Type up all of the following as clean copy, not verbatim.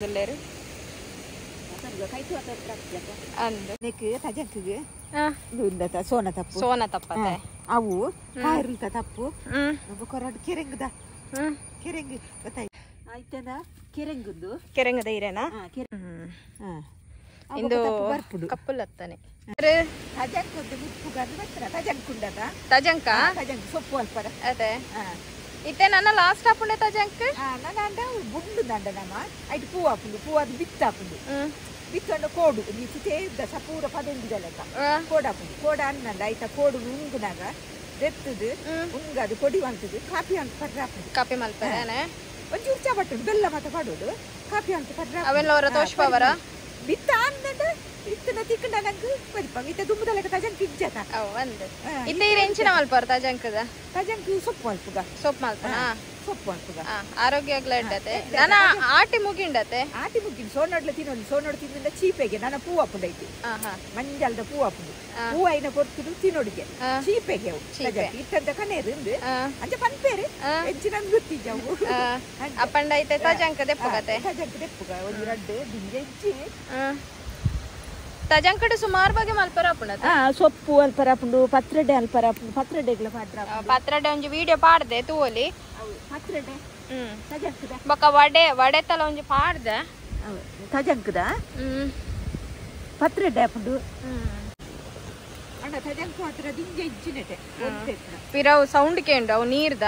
Dell'ero? ಅಂದು neck ತಜಂಕಿಗೆ ದುಂದತ Sona ತಪ್ಪತೆ ಅವು ಕಾಯಿರುಲ್ತ ತಪ್ಪು ಕೊರಡು ಕೆರೆಂಗದ ಕೆರೆಂಗ್ ಗೊತ್ತಾಯ್ತು ಆಯ್ತದ ಕೆರೆಂಗದ ಇರೇನಾ ಇಂದು ಕಪ್ಪುಲತ್ತನೆ ತಜಂಕುಂದು ಮುಪ್ಪು ಗಂದು ಬರ್ತಾರ ತಜಂಕುಂಡದ ತಜಂಕ ಸೊಪ್ಪು ಅಲ್ಪರ ಅದೇ ಇತ್ತೆ ನನ್ನ ಲಾಸ್ಟ್ ಹಾಪುಂಡೆ ತಜಂಕ್ ನನ್ನ ಅಂಡ ಬುಂಡು ದಂಡ ನಮ್ಮ ಐಟ್ ಪೂ ಹಾಪುಂಡು ಪೂ ಅದು ಬಿತ್ತು ಹಾಪುಂಡು ಬಿತ್ತೊಂಡು ಕೋಡು ನೀಚು ತೇದ ಸಪೂರ ಪದೊಂದಿದಲೆಕ್ಕ ಕೋಡು ಹಾಪುಂಡು ಕೋಡ ಅನ್ನಂಡ ಆಯ್ತ ಕೋಡು ಉಂಗುನಾಗ ಬೆತ್ತದು ಉಂಗದು ಕೊಡಿ ಅಂತದು ಕಾಪಿ ಅಂತ ಪಡ್ರ ಹಾಪುಂಡು ಕಾಪಿ ಮಲ್ಪನೆ ಒಂಚೂರು ಚಪಟ್ಟು ಬೆಲ್ಲ ಮತ್ತೆ ಪಡೋದು ಕಾಪಿ ಅಂತ ಪಡ್ರ ಅವೆಲ್ಲ ತೋಷ್ಪವರ ಬಿತ್ತ ಅನ್ನಂಡ ಇತ್ತನ ತಿಕ್ಕಂಡ ನಂಗೆ ಪರಿಪಂಗ ಇತ್ತ ದುಂಬುದಲೆಕ್ಕ ತಜಂಕ್ ಇಜ್ಜತ ಒಂದು ಇತ್ತೆ ಈ ರೆಂಚಿನ ಮಲ್ಪರ ತಜಂಕದ ತಜಂಕ್ ಸೊಪ್ಪು ಅಲ್ಪುಗ ಸೊಪ್ಪು ಮಲ್ಪನ ಸೊಪ್ಪು ಅಲ್ಪುಗ ಆರೋಗ್ಯಗ್ಲ ಇಡ್ಡತೆ ನನ್ನ ಆಟಿ ಮುಗಿಂಡತೆ ಆಟಿ ಮುಗಿನ್ ಸೋನೊಡ್ಲ ತಿನ್ನೋದು ಸೋನೊಡ್ ತಿನ್ನಿಂದ ಚೀಪೆಗೆ ನನ್ನ ಪೂ ಹಾಪುಂಡೈತಿ ಮಂಜಲ್ದ ಪೂ ಹಾಪುಂಡು ಪೂ ಐನ ಕೊಡ್ತಿರು ತಿನ್ನೋಡಿಗೆ ಚೀಪೆಗೆ ಅವು ಇತ್ತಂತ ಕನೇರು ಅಂಚ ಪನ್ಪೇರು ಹೆಚ್ಚಿನ ಗೊತ್ತಿದ್ದವು ಅಪ್ಪಂಡ ಐತೆ ತಜಂಕ ದೆಪ್ಪಗತೆ ತಜಂಕ ದೆಪ್ಪುಗ ಒಂದು ರಡ್ಡು ದಿಂಜೆ ಹೆಚ್ಚಿ ತಜಂಕಡು ಸುಮಾರು ಬಗ್ಗೆ ಮಲ್ಪರ ಹಾಪುಂಡ ಸೊಪ್ಪು ಅಲ್ಪರ ಹಾಪುಂಡು ಪತ್ರಡೆ ಅಲ್ಪರ ಹಾಪುಂಡು ಪತ್ರಡೆಗ್ಲ ಪಾಡ್ರ ಪತ್ರಡೆ ಒಂಜಿ ವಿಡಿಯೋ ಪಾಡ್ದೆ ತೂವಲಿ ಪತ್ರಡೆ ತಜಂಕದ ಬೊಕ್ಕ ವಡೆ ತಲ ಒಂಜಿ ಪಾಡ್ದೆ ತಜಂಕದ ಪತ್ರಡೆ ಹಾಪುಂಡು ಅಣ್ಣ ತಜಂಕ ಮಾತ್ರ ದಿಂಜೆ ಹೆಚ್ಚಿನಟೆ ಪಿರವು ಸೌಂಡ್ ಕೇಂಡು ಅವು ನೀರ್ದ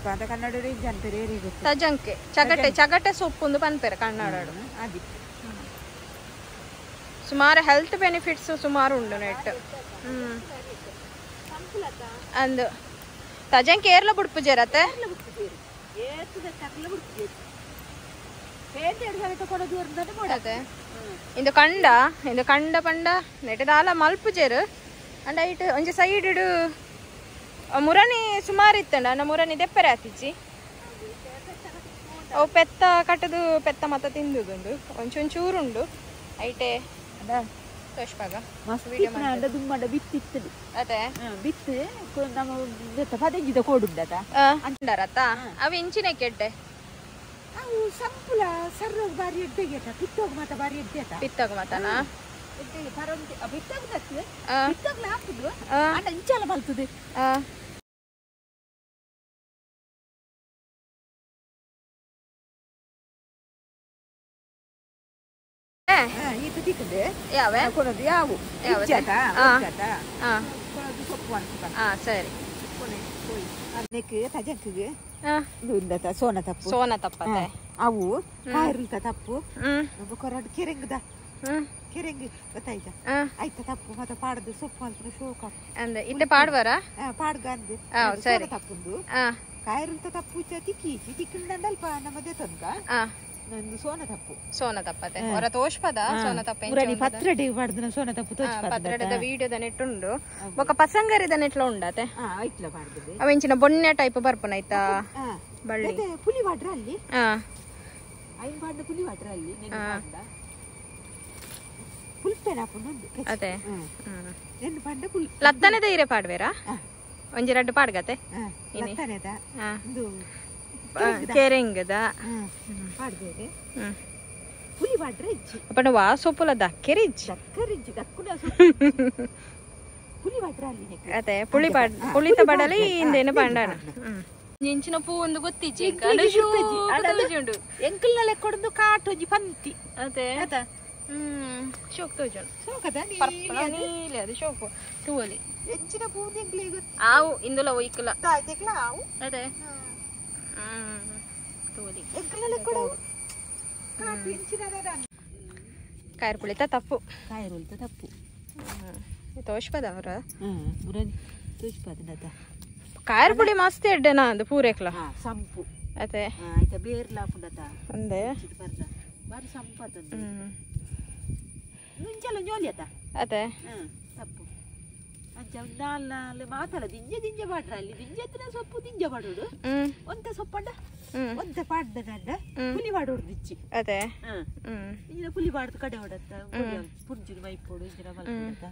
ಅಂತ ಕನ್ನಡ ರೇಂಜ್ ಅಂತಾರೆ ತಜಂಕೆ ಚಗಟೆ ಸೊಪ್ಪು ಪನ್ಪೆರ ಕನ್ನಡ ಅದಿ ಸುಮಾರು ಹೆಲ್ತ್ ಬೆನಿಫಿಟ್ಸ್ ಸುಮಾರು ಉಂಡು ನೆಟ್ ಅಂದು ತಜಂಕೆ ಏರ್ಲ ಬುಡ್ಪು ಜೇರತ್ತೆ ಇಂದು ಕಂಡ ಪಂಡ ನೆಟದಾಲ ಮಲ್ಪು ಜೇರು ಅಂಡ ಇಟ್ಟು ಒಂಜಿ ಸೈಡ್ ಇಡು ಮುರಣಿ ಸುಮಾರು ಇತ್ತಂಡ ಅನ್ನ ಮುರಣಿ ದೆಪ್ಪರೆ ಆತಿಚ್ಚಿ ಅವು ಪೆತ್ತ ಕಟ್ಟದು ಪೆತ್ತ ಮತ್ತ ತಿಂದುದುಂಡು ಒಂಚೂರುಂಡು ಐಟೆ ತೋಷ್ಪಾಗ ದುಮ್ಮಡ ಬಿತ್ತಿತ್ತದು ಅದೇ ಬಿತ್ತು ನಮ್ಮ ಪದಂಜಿದ ಕೋಡುಂಡದ ಅಂಡರತ್ತ ಅವು ಇಂಚಿನ ಕೆಡ್ಡೆ ಅವು ಸಂಪುಲ ಸರ್ರ ಬಾರಿ ಎಡ್ಡೆಗೆಟ ಪಿತ್ತೋಗ ಮಾತ ಬಾರಿ ಎಡ್ಡೆಟ ಪಿತ್ತೋಗ ಮಾತನ ಪರಂತಿ ಬಿತ್ತೋಗ ನತ್ತು ಪಿತ್ತೋಗ್ಲ ಹಾಕುದು ಅಂಡ ಇಂಚಲ ಬಲ್ತದೆ ಸರಿ ಸೋನ ತಪ್ಪತೆ ಅವು ಕಾಯಿರುಲ್ತ ತಪ್ಪು ಕೊರಡು ಕೆರೆಂಗದ ಕೆರೆಂಗ್ ಗೊತ್ತಾಯ್ತ ಆಯ್ತ ತಪ್ಪು ಮತ್ತೆ ಪಾಡದು ಸೊಪ್ಪು ಅಂತ ಶೋಕ ಅಂದ್ರೆ ಇತ್ತೆ ಪಾಡ್ವರ ಪಾಡ್ಗ ಅಂದೆ ತಪ್ಪುಂದು ಕಾಯಿರುಲ್ತ ತಪ್ಪು ತಿಕ್ಕಿಂಡ ಅಲ್ಪ ನಮ್ಮದೇ ತನ್ಕ ಸೋನ ತಪ್ಪತೆ ಹೊರ ತೋಷ್ಪದ ಸೋನ ತಪ್ಪ ಪತ್ರಡೆ ಮಾಡ್ದ ಸೋನ ತಪ್ಪು ಪತ್ರಡದ ವಿಡಿಯೋದ ನೆಟ್ ಉಂಡು ಬೊಕ ಪಸಂಗರಿದ ನೆಟ್ಲ ಉಂಡತೆ ಅವೆಂಚಿನ ಬೊಣ್ಣೆ ಟೈಪ್ ಬರ್ಪುನ ಆಯ್ತಾ ಬಳ್ಳಿ ಪುಲಿ ವಾಡ್ರ ಅಲ್ಲಿ ಪುಲಿ ವಾಡ್ರ ಅಲ್ಲಿ ಅದೇ ಲತ್ತನೆದ ಇರೆ ಪಾಡ್ವೇರಾ ಒಂಜಿ ರಡ್ಡು ಪಾಡ್ಗತೆ ಕೆರೆಂಗದ ಅಪ್ಪನ ವಾ ಸೊಪ್ಪುಲ ದಕ್ಕೆರಿಜ್ಜಿ ಅದೇ ಪುಳಿತ ಬಡಲಿ ಇಂದೇನು ಪಂಡಾಣ ಇಂಚಿನ ಪೂ ಒಂದು ಗೊತ್ತಿಚ್ಚಿ ಉಂಡು ಎಂಕಲ್ನ ಲೆಕ್ಕೊಡೊಂದು ಕಾಟೊಂಜಿ ಪಂತಿ ಅದೇ ಶೋಕ್ ತೋಜಣ ನೀಲಿ ಅದು ಶೋಕು ತೂವಲಿ ಎಂಚಿನ ಪೂ ಆವು ಇಂದುಲ ಒಯ್ಕಲ ಆವು ಅದೇ ತೂವಲಿ ಕಾಯಿರ್ಪುಳಿತ ತಪ್ಪು ತೋಷ್ಪದ ಅವರ ಕಾಯಿರ್ಪುಳಿ ಮಸ್ತ್ ಎಡ್ಡೆನಾ ಅದು ಪೂರೇಕ್ಲ ಸಂಪು ಅದೇ ಬೇರ್ಲ ಅಂದೆ ಬಾರಿ ಸಂಪದ ಮುಂಚೆಲ್ಲ ಜೋಲಿಯತ ಅದೇ ತಪ್ಪು ನಾಲ್ ಮಾತಲ್ಲ ದಿಂಜೆ ಮಾಡ್ರ ಅಲ್ಲಿ ದಿಂಜೆ ಸೊಪ್ಪು ದಿಂಜೆ ಮಾಡೋದು ಒಂದ ಸೊಪ್ಪಂಡ ಒಂದ ಪಾಡ್ದ ಗಂಡ ಪುಲಿ ಮಾಡೋಡು ದಿಚ್ಚಿ ಅದೇ ಇಂಜಿನ ಪುಲಿ ಬಾಡ್ದು ಕಡೆ ಹೊಡತ್ತ ಪುಂಜಿನ ಮೈಪೋಡು ಇಂಜಿನ ಮಲ್ಪುಡತ್ತ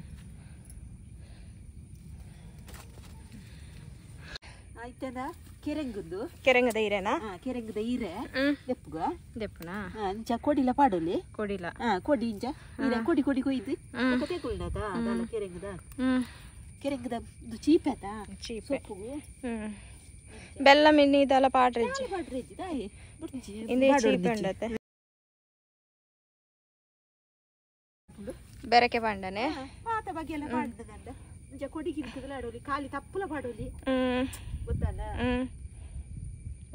ಆಯ್ತದ ಕೆರೆಂಗುದು ಕೆರೆಂಗದ ಈರೆನಾ ಕೆರೆಂಗದ ಈರೆ ದೆಪ್ಪುಗ ದೆಪ್ಪುನಾ ಇಂಚ ಕೊಡಿಲ ಪಾಡೋಲಿ ಕೊಡಿಲ ಕೊಡಿ ಇಂಚ ಈರೆ ಕೊಡಿ ಕೊಡಿ ಕೊಯ್ದು ತೆಗೊಳ್ಳದ ಅದಲ್ಲ ಕೆರೆಂಗದ ಚೀಪೆತ ಸೊಪ್ಪುಗು ಬೆಲ್ಲ ಮಿನ್ನಿ ಇದೆಲ್ಲ ಪಾಡ್ರಿಜ್ಜಿ ಇಂದೇ ಚೀಪ್ ಉಂಡತೆ ಬೆರಕೆ ಪಾಂಡನೆ ಪಾತ ಬಗ್ಗೆ ಎಲ್ಲ ಪಾಡ್ದದಂಡ ಇಂಚ ಕೊಡಿಗಿಂತದಲ್ಲ ಆಡೋಲಿ ಖಾಲಿ ತಪ್ಪಲ ಪಾಡೋಲಿ ಗೊತ್ತಲ್ಲ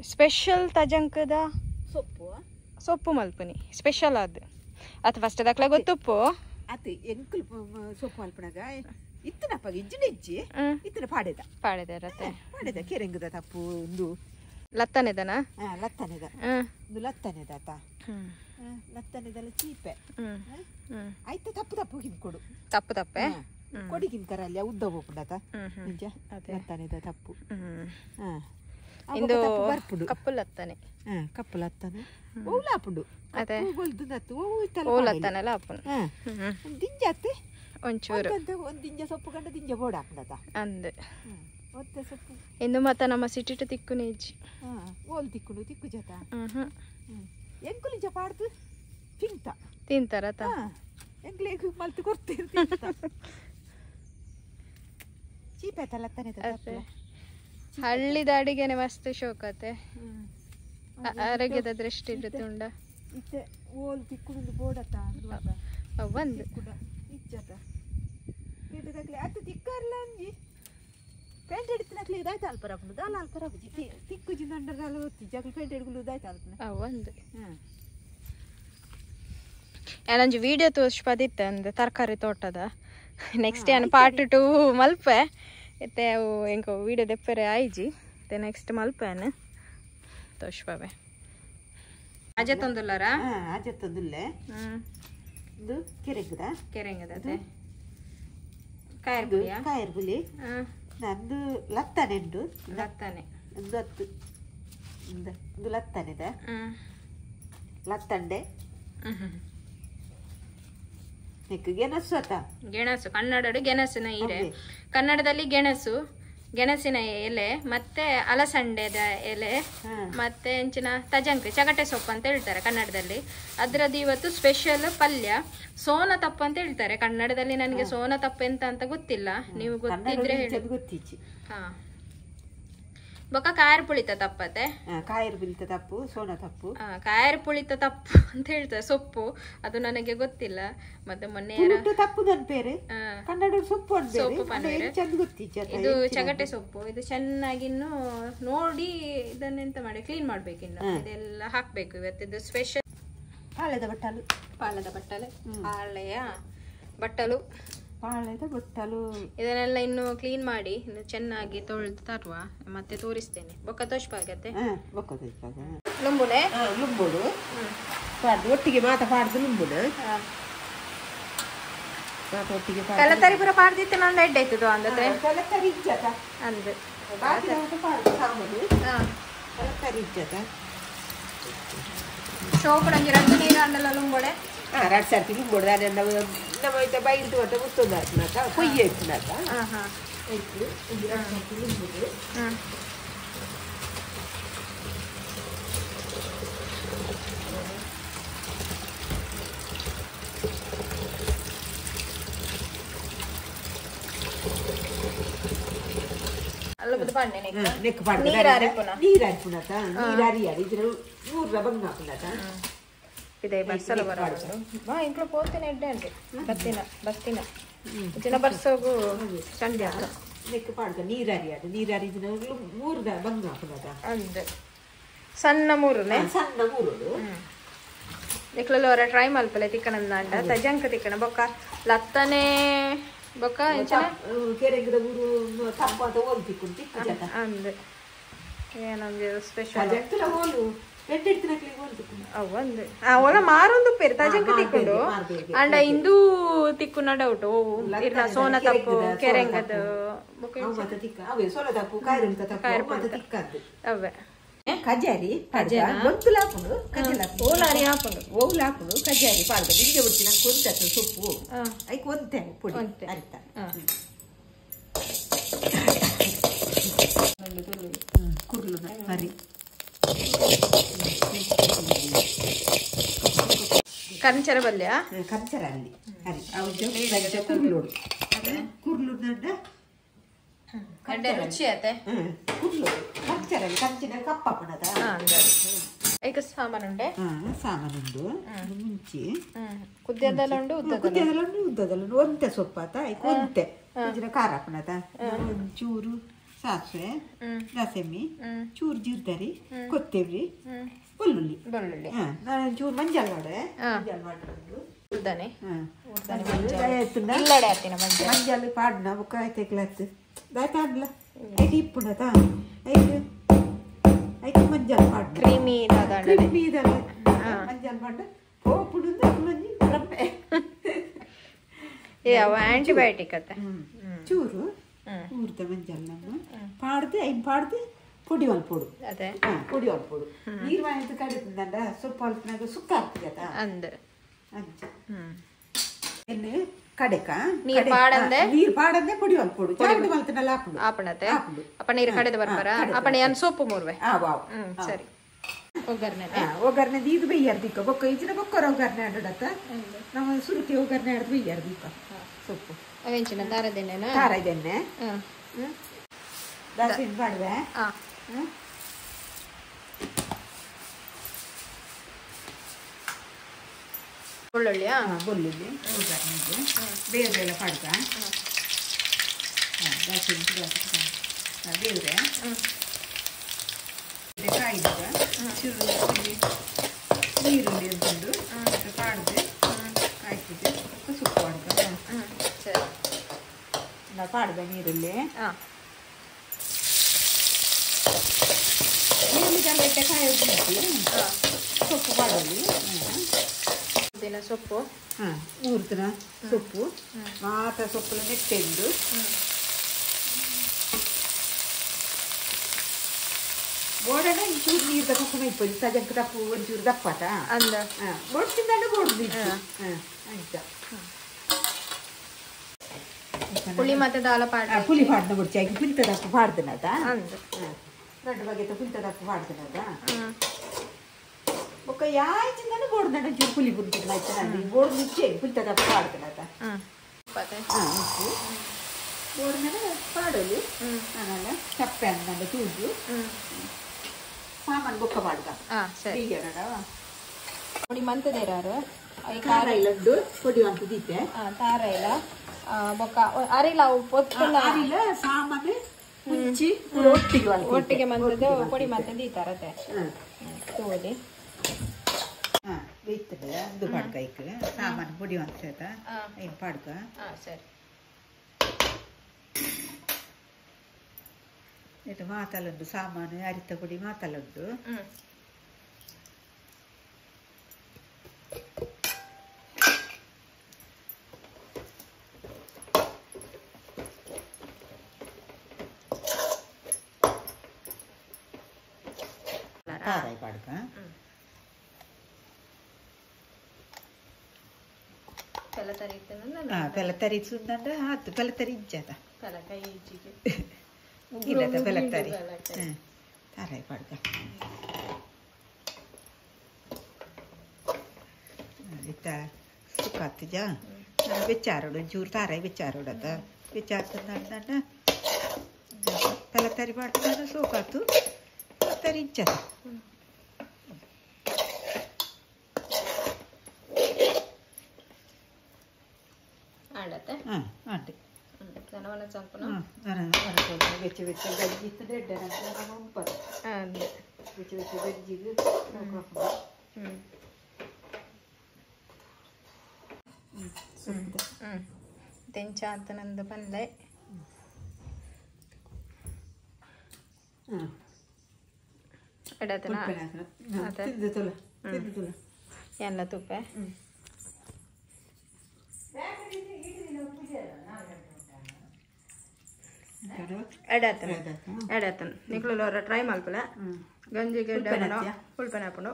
ಸ್ಪೆಷಲ್ ತಜಂಕದ ಸೊಪ್ಪು ಸೊಪ್ಪು ಮಲ್ಪನಿ ಸ್ಪೆಷಲ್ ಅದು ಅದು ಫಸ್ಟ್ ದಕ್ಲ ಗೊತ್ತುಪ್ಪು ಅತ್ತೆ ಎಂಕಲ್ ಸೊಪ್ಪು ಮಲ್ಪನಾಗ ಇತ್ತನಪ್ಪ ಇಜ್ಜಿನ ಇಜ್ಜಿ ಇತ್ತನ ಪಾಡೆದ ಕೆರೆಂಗದ ತಪ್ಪು ಒಂದು ಲತ್ತನೆದನ ಲತ್ತನೆದ ಒಂದು ಲತ್ತನೆದ ಲತ್ತನೆದಲ್ಲ ಚೀಪೆ ಆಯ್ತು ತಪ್ಪು ಕಿನ್ಕೊಡು ತಪ್ಪೆ ಕೊಡಿಗಿನ್ಕರ ಅಲ್ಲಿ ಉದ್ದ ಹೋಗ್ಬಿಡತ ನಿಜ ಲತ್ತನೆದ ತಪ್ಪು ಇಂದು ಕಪ್ಪು ಲತ್ತನೆ ಕಪ್ಪು ಲತ್ತನೆ ಓಲಾಪುಂಡು ಅದೇ ಓಲತ್ತನಲ್ಲ ಅಪ್ಪನ ದಿಂಜಾತ್ತೆ ಒಂಚೂರು ಒಂದು ದಿಂಜ ಸೊಪ್ಪು ಕಂಡ ದಿಂಜ ಬೋರ್ಡ್ ಹಾಕ್ನದ ಅಂದೆ ಒತ್ತೆ ಸೊಪ್ಪು ಇಂದು ಮತ್ತ ನಮ್ಮ ಸಿಟಿಟು ತಿಕ್ಕು ನೇಜಿ ಓಲ್ ತಿಕ್ಕುಡು ತಿಕ್ಕು ಜತ ಎಂಕುಲಿಂಚ ಪಾಡ್ದು ತಿಂತಾರತ ಎಂಕ್ಲೇಗು ಮಲ್ತು ಕೊಡ್ತೀರಿ ಚೀಪೇತಲ್ಲ ತಾನೆ ಹಳ್ಳಿದ ಅಡಿಗೆನೆ ಮಸ್ತ್ ಶೋಕತೆ ಆರೋಗ್ಯದ ದೃಷ್ಟಿ ಇರುತ್ತೆ ಉಂಡ ಇತ್ತೆ ಓಲ್ ತಿಕ್ಕುಡು ಬೋಡತ ಒಂದು ಇಜ್ಜತ ಕೇಟದಾಗ್ಲಿ ಅದು ತಿಕ್ಕರ್ಲ ಅಂಜಿ ಪೇಂಟ್ ಹಿಡಿತಿನಕ್ಲಿ ಇದಾಯ್ತು ಅಲ್ಪರಪ್ಪನು ದಾಲ ಅಲ್ಪರಪ್ಪಜಿ ತಿಕ್ಕು ಜಿಂದೊಂಡರಲ್ಲ ಹೊತ್ತಿ ಜಗ್ಲು ಪೇಂಟ್ ಹಿಡ್ಗುಲು ಇದಾಯ್ತು ಅಲ್ಪನ ಒಂದು ಏನಂಜಿ ವಿಡಿಯೋ ತೋರಿಸ್ಪದಿತ್ತೆ ಅಂದೆ ತರಕಾರಿ ತೋಟದ ನೆಕ್ಸ್ಟ್ ಏನು ಪಾರ್ಟ್ 2 ಮಲ್ಪೆ ಮತ್ತೆ ಅವು ಹೆಂಗೋ ವಿಡಿಯೋ ದೆಪ್ಪರೆ ಆಯ್ಜಿ ಮತ್ತೆ ನೆಕ್ಸ್ಟ್ ಮಲ್ಪೇನು ತೋರಿಸ್ಪವೆ ಅಜೆ ತೊಂದುಲ್ಲರ ಅಜೆ ತೊಂದುಲ್ಲೆ ಇದು ಕೆರೆಂಗದ ಕಾಯರ್ಬುಲಿ ನಂದು ಲತ್ತನೆ ಉಂಟು ಒಂದು 10 ಒಂದು ಲತ್ತನೆದ ಲತ್ತಂಡೆ ಗೆಣಸು ಕನ್ನಡ ಗೆಣಸಿನ ಈರೆ ಕನ್ನಡದಲ್ಲಿ ಗೆಣಸಿನ ಎಲೆ ಮತ್ತೆ ಅಲಸಂಡೆದ ಎಲೆ ಮತ್ತೆ ಹೆಂಚಿನ ತಜಂಕ್ರಿ ಚಗಟೆ ಸೊಪ್ಪು ಅಂತ ಹೇಳ್ತಾರೆ ಕನ್ನಡದಲ್ಲಿ. ಅದ್ರದ್ದು ಇವತ್ತು ಸ್ಪೆಷಲ್ ಪಲ್ಯ ಸೋನ ತಪ್ಪು ಅಂತ ಹೇಳ್ತಾರೆ ಕನ್ನಡದಲ್ಲಿ. ನನಗೆ ಸೋನ ತಪ್ಪು ಎಂತ ಅಂತ ಗೊತ್ತಿಲ್ಲ, ನೀವು ಗೊತ್ತಿದ್ರೆ ಹೇಳಿ. ಹಾ, ಬೊಕ್ಕ ಕಾಯರ್ ಪುಳಿತ ತಪ್ಪತ್ತೆ, ಕಾಯರ್ ಪುಳಿತ ತಪ್ಪು, ಸೋನ ತಪ್ಪು, ಕಾಯರ್ ಪುಳಿತ ತಪ್ಪು ಅಂತ ಹೇಳ್ತಾರೆ ಸೊಪ್ಪು, ಅದು ನನಗೆ ಗೊತ್ತಿಲ್ಲ. ಮತ್ತೆ ಮೊನ್ನೆ ತಪ್ಪು ಸೊಪ್ಪು ಇದು ಚಗಟೆ ಸೊಪ್ಪು, ಇದು ಚೆನ್ನಾಗಿ ಇನ್ನು ನೋಡಿ ಇದನ್ನೆಂತ ಮಾಡಿ ಕ್ಲೀನ್ ಮಾಡ್ಬೇಕು, ಇನ್ನು ಇದೆಲ್ಲ ಹಾಕ್ಬೇಕು. ಇವತ್ತಿದ್ದು ಸ್ಪೆಷಲ್ ಪಾಳೆದ ಬಟ್ಟಲು ಇದನ್ನೆಲ್ಲ ಇನ್ನು ಕ್ಲೀನ್ ಮಾಡಿ ಇನ್ನು ಚೆನ್ನಾಗಿ ತೊಳೆದು ತರುವ, ಮತ್ತೆ ತೋರಿಸ್ತೇನೆ. ಬೊಕ್ಕ ತೋಷ್ಪಾಗತ್ತೆ ಲುಂಬುನೆ ಲುಂಬುಡು ಒಟ್ಟಿಗೆ ಪಾಡ್ದು ಲುಂಬುಡು ಒಟ್ಟಿಗೆ ಕಲತರಿ ಪೂರ ಪಾಡ್ದಿತ್ತು ನಾನು ಎಡ್ಡೆ ಆಯ್ತದು ಅಂದ್ರೆ ಅಂದ್ ಶೋಕುಡಂಜಿ ರದ್ದು ನೀರು ಅಂಡಲ್ಲ ಲುಂಬೊಡೆ ಎರಡು ಸರ್ತಿ ಲುಂಬೊಡೆ ನಮ್ಮ ಬೈದು ಮತ್ತೆ ಮುತ್ತೊಂದಾಕ ಕೊಯ್ಯಿ ಆಯ್ತುನಾಕ ಆಯ್ತು ಲುಂಬುಡು. ಇದೆ ಬಸ್ಸಲ್ಲ ಬರೋದು ಇಂట్లో పోతేనే ఎడ్డే అంటే బస్తిన చిన్న బస్సోగు సండే ಅಂತ ನೆಕ್ ಪಾಡ್ಕ ನೀರಾರಿ ಮೂರ್ದ ಬಂಗ ಹಾಕುನದ ಅಂದೆ ಸಣ್ಣ ಮೂರುನೆ ಸಣ್ಣ ಮೂರುಡು ನೆಕ್ಲಲ್ಲಿ ಅವರ ಟ್ರೈ ಮಲ್ಪಲೆ ತಿಕ್ಕನಂದ ಅಂಡ ತಜಂಕ ತಿಕ್ಕನ ಬೊಕ್ಕ ಲತ್ತನೆ ಬೊಕ್ಕ ಇಂಚನ ಕೆರೆಗಿದ ಊರು ತಪ್ಪ ಅಂತ ಓಲ್ ತಿಕ್ಕೊಂಡು ತಿಕ್ಕು ಜತ ಅಂದೆ ಏನಂದೆ ಸ್ಪೆಷಲ್ ತಜಂಕಲ ಓಲು ಅವಳ ಮಾರೊಂದು ಪೇರು ತಜಂಕ ತಿಕ್ಕೊಂಡು ಅಂಡ ಇಂದು ತಿಕ್ಕುನ ಡೌಟ್ ಇರ್ನ ಸೋನ ತಪ್ಪು ಕೆರೆಂಗದ ಅವೇ ಕಜಾರಿ ಓಲಾರಿ ಹಾಕೊಂಡು ಓಲ್ ಹಾಕೊಂಡು ಕಜಾರಿ ಪಾಡ್ದ ನಿಂಗೆ ಬಿಡ್ತಿ ನಂಗೆ ಕೊಂತ ಸೊಪ್ಪು ಐಕ್ ಒಂತೆ ಪುಡಿ ಅರಿತ ಕುರ್ಲು ಹರಿ ಕಂಚರ ಬಲ್ಯ ಕಂಚರ ಅಲ್ಲಿ ಹರಿ ಅವ್ರ ಕುರ್ಲೋಡು ಕುರ್ಲು ದೊಡ್ಡ ಗಡ್ಡೆ ರುಚಿ ಆತೆ ಕುರ್ಲು ಕಂಚರಲ್ಲಿ ಕಂಚಿನ ಕಪ್ಪಪ್ಪನದ ಈಗ ಸಾಮಾನುಂಡೆ ಸಾಮಾನುಂಡು ಮುಂಚೆ ಕುದ್ಯದಲ್ಲ ಉಂಡು ಉದ್ದದಲ್ಲ ಒಂತೆ ಸೊಪ್ಪಾತ ಒಂತೆ ಇಂಚಿನ ಖಾರ ಹಾಪಣದ ಒಂಚೂರು ಸಾಸಿವೆ ರಸಮಿ ಚೂರು ಜೀರ್ದರಿ ಕೊತ್ತಂಬರಿ ಬೆಳ್ಳುಳ್ಳಿ ಚೂರು ಮಂಜಾಲ್ ವಾಡೆ ಉದ್ದಾನೆ ಮಂಜಾಲ್ ಪಾಡ್ನ ಬುಕ್ಕ ಆಯ್ತು ಕ್ಲಾತ್ ದಾಯ್ತು ಆಡ್ಲ ಐದು ಇಪ್ಪುಣದ ಐದು ಐದು ಮಂಜಾಲ್ ಪಾಡ್ ಕ್ರೀಮಿ ಮಂಜಾಲ್ ಪಾಡ್ ಪೋಪುಡುಂದ ಮಂಜಿ ರಪ್ಪೆ ಅವ ಆಂಟಿಬಯೋಟಿಕ್ ಅತ್ತ ಚೂರು ಊರ್ದ ಮಂಜಾಲ್ ನಮ್ಮ ಪಾಡ್ದು ಐದು ಪಾಡ್ದು ಪೊಡಿ ಒಲ್ಪೊಡು ಅದೇ ಪೊಡಿ ಒಲ್ಪೊಡು ನೀರು ಮಾಡಿದ್ದು ಕಡಿತಂದ ಸ್ವಲ್ಪ ಹೊಲ್ಪಿನಾಗ ಸುಕ್ಕ ಆಗ್ತದ ಅಂದ ಅಂಚ ಎನ್ನು ಕಡೆಕ ನೀರು ಪಾಡಂದೆ ಪೊಡಿ ಒಲ್ಪೊಡು ಚಾವಡಿ ಮಲ್ತನಲ್ಲ ಹಾಪುಡು ಆಪಣತೆ ಅಪ್ಪ ನೀರು ಕಡೆದು ಬರ್ಬಾರ ಅಪ್ಪಣ ಏನು ಸೊಪ್ಪು ಮೂರ್ವೆ ಸರಿ ಒಗ್ಗರ್ನೆ ಇದು ಬೇಯ್ಯಾರ್ದಿಕ್ಕ ಬೊಕ್ಕ ಈಚಿನ ಬೊಕ್ಕರ ಒಗ್ಗರ್ನೆ ಆಡೋಡತ್ತ ನಾವು ಸುರುತಿ ಒಗ್ಗರ್ನೆ ಆಡೋದು ಬೇಯ್ಯಾರ್ದಿಕ್ಕ ಸೊಪ್ಪು ಅವೆಂಚಿನ ದಾರದೆಣ್ಣೆನಾ ದಾರದೆಣ್ಣೆ ದಾಸಿನ ಮಾಡುವೆ ಬೆಳ್ಳುಳ್ಳಿಯಾ ಬೆಳ್ಳುಳ್ಳಿ ಒಗ್ಗರ್ನೆಗೆ ಬೇರೆ ಪಡ್ಕ ದಾಸಿನ ಬೇರೆ ಕಾಯ್ದಾಗ ನೀರುಳ್ಳಿ ಅಂತಂದು ಪಾಡ್ದು ಕಾಯ್ತಿದ್ದೆ ಸುಕ್ಕ ಮಾಡ್ಕೊಂಡು ನಾವು ಪಾಡ್ದ ನೀರುಳ್ಳಿ ನೀರುಳ್ಳಿಗೆಲ್ಲ ಇಟ್ಟೆ ಕಾಯೋದು ಸೊಪ್ಪು ಪಾಡೋದು ದಿನ ಸೊಪ್ಪು ಊರ್ತಿನ ಸೊಪ್ಪು ಮಾತ್ರ ಸೊಪ್ಪು ನೆಟ್ಟೆಂದು ಬೋಡನ ಇಂಚೂರು ನೀರು ತಗೊಂಡು ಇಪ್ಪತ್ತು ಸಜಂಕ ತಪ್ಪು ಒಂಚೂರು ದಪ್ಪಟ ಅಂದ ಬೋಡ್ತಿಂದ ಬೋಡ್ದು ಆಯ್ತಾ ಪುಳಿ ಮತ್ತೆ ದಾಲ ಪಾಡ ಪುಳಿ ಪಾಡ್ನ ಬಿಡ್ಚಿ ಆಗಿ ಪುಂತ ದಪ್ಪ ಪಾಡ್ದನದ ಅಂದ ದೊಡ್ಡ ಬಗೆತ ಪುಂತ ದಪ್ಪ ಪಾಡ್ದನದ ಬೊಕ್ಕ ಯಾಯ್ತಿಂದ ಬೋಡ್ದ ಒಂಚೂರು ಪುಳಿ ಬುಡ್ತಿದ್ದ ಆಯ್ತಾ ನಾನು ಬೋಡ್ದು ಮುಚ್ಚಿ ಪುಂತ ದಪ್ಪ ಪಾಡ್ದನದ ಉಪ್ಪು ಬೋಡ್ನ ಪಾಡೋದು ನಾನೆಲ್ಲ ಚಪ್ಪೆ ಅಂದ ತೂದು ಸಾಮಾನು ಬೊಕ್ಕ ಮಾಡ್ದ ಸರಿ ಎರಡವ ಪುಡಿ ಮಂತದೇರಾರು ಖಾರ ಇಲ್ಲದ್ದು ಪುಡಿ ಅಂತ ದೀತೆ ತಾರ ಇಲ್ಲ ಬೊಕ್ಕ ಅರಿಲ್ಲ ಪೊತ್ತಲ್ಲ ಅರಿಲ್ಲ ಸಾಮಾನು ಮುಂಚಿ ಒಟ್ಟಿಗೆ ಮಂತದ್ದು ಪುಡಿ ಮತ್ತೆ ದೀತಾರತೆ ತೋಲಿ ಬೇಯ್ತದೆ ಅದು ಪಾಡ್ಕ ಇಕ್ಕ ಸಾಮಾನು ಪುಡಿ ಅಂತ ಏನು ಪಾಡ್ಕ ಸರಿ ಇದು ಮಾತಲುಂಡು ಸಾಮಾನು ಅರಿತ ಪುಡಿ ಮಾತಲುಂಡು ತಾರಾಯಿ ಪಾಡ್ಕ ಪೆಲತರಿ ಸುಂದಂಡ ಆತು ಪೆಲತರಿ ಇಜ್ಜದ ಇಲ್ಲದ ಪೆಲತರಿ ತಾರಾಯಿ ಪಾಡ್ಕ ಇತ್ತ ಸುಕ್ಕಾತಿಜ ಬೆಚ್ಚಾರೋಡು ಒಂಚೂರು ತಾರಾಯಿ ಬೆಚ್ಚಾರೋಡತ್ತ ಬೆಚ್ಚಾರ್ತಂಡ ಪೆಲತರಿ ಪಾಡ್ಕ ಸೋಕಾತು ಪೆಲತರಿ ಇಜ್ಜದ ಆಡತ್ತೆ ಆಂಟಿ ಜನವನ ಚಂಪನ ಬೆಚ್ಚ ಬೆಚ್ಚ ಗಜ್ಜಿ ಇತ್ತು ರೆಡ್ಡೆ ಉಂಪದ ಬೆಚ್ಚ ಬೆಚ್ಚ ಗಜ್ಜಿಗೆ ತೆಂಚ ಅಂತ ನಂದು ಬಂದೆ ಎಡತನ ಎಲ್ಲ ತುಪ್ಪ ಎಡತನ ನಿಕ್ಲು ಟ್ರೈ ಮಲ್ಪಲ ಗಂಜಿಗೆ ಉಲ್ಪನೆ ಹಾಕೊಂಡು